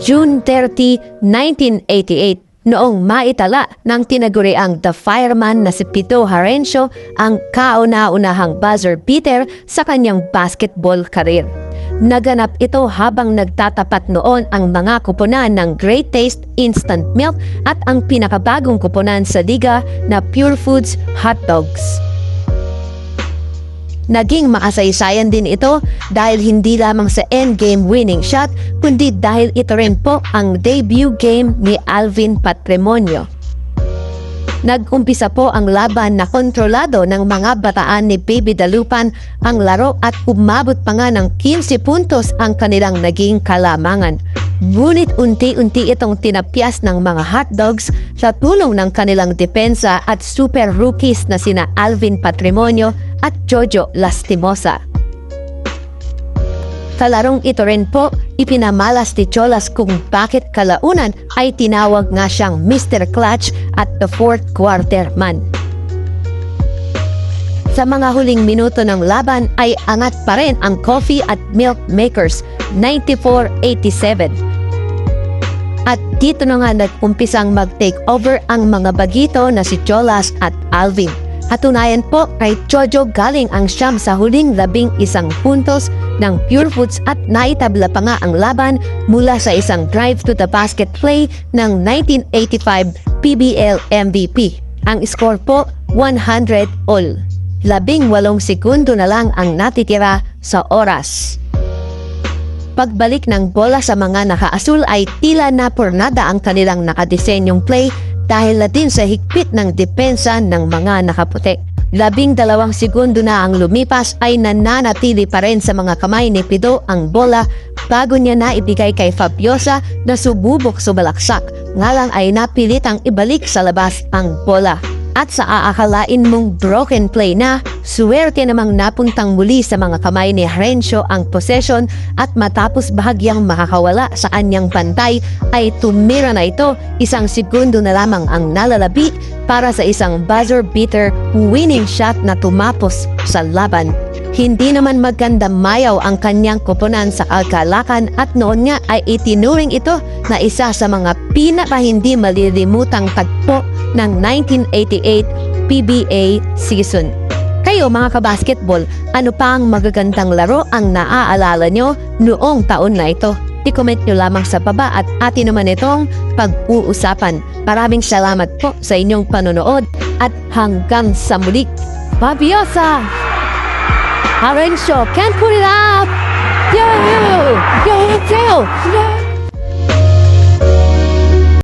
June 30, 1988. Noong maitala ng tinaguriang The Fireman na si Pito Harencio ang kauna-unahang buzzer beater sa kanyang basketball career. Naganap ito habang nagtatapat noon ang mga kuponan ng Great Taste Instant Milk at ang pinakabagong kuponan sa liga na Pure Foods Hot Dogs. Naging makasaysayan din ito dahil hindi lamang sa endgame winning shot, kundi dahil ito rin po ang debut game ni Alvin Patrimonio. Nag-umpisa po ang laban na kontrolado ng mga bataan ni Baby Dalupan ang laro at umabot pa nga ng 15 puntos ang kanilang naging kalamangan. Ngunit unti-unti itong tinapyas ng mga hotdogs sa tulong ng kanilang depensa at super rookies na sina Alvin Patrimonio at Jojo Lastimosa. Sa larong ito rin po, ipinamalas ni Cholas kung bakit kalaunan ay tinawag nga siyang Mr. Clutch at the fourth quarter man. Sa mga huling minuto ng laban ay angat pa rin ang Coffee at Milk Makers 94-87. At dito na nga nag-umpisang mag-take over ang mga bagito na si Cholas at Alvin. Hatunayan po kay Jojo galing ang siyam sa huling 11 puntos ng Pure Foods at naitabla pa nga ang laban mula sa isang drive to the basket play ng 1985 PBL MVP. Ang score po 100 all. 18 segundo na lang ang natitira sa oras. Pagbalik ng bola sa mga nakaasul ay tila na pornada ang kanilang nakadesenyong play dahil na din sa higpit ng depensa ng mga nakaputi. 12 segundo na ang lumipas ay nananatili pa rin sa mga kamay ni Pido ang bola bago niya naibigay kay Fabiosa na sububok sumalaksak. Nga lang ay napilitang ibalik sa labas ang bola. At sa aakalain mong broken play na, suwerte namang napuntang muli sa mga kamay ni Harencio ang possession at matapos bahagyang makakawala sa kanyang bantay ay tumira na ito. 1 segundo na lamang ang nalalabi para sa isang buzzer beater winning shot na tumapos sa laban. Hindi naman maganda mayaw ang kanyang koponan sa kalakal at noon nga ay itinuring ito na isa sa mga pinaka-hindi malilimutang tagpo ng 1988 PBA season. Kayo mga kabasketball, ano pa ang magagandang laro ang naaalala nyo noong taon na ito? I-comment nyo lamang sa baba at atin naman itong pag-uusapan. Maraming salamat po sa inyong panonood at hanggang sa muli. Fabiosa! Harencio, can't put it up! Yo! Yo! Yo!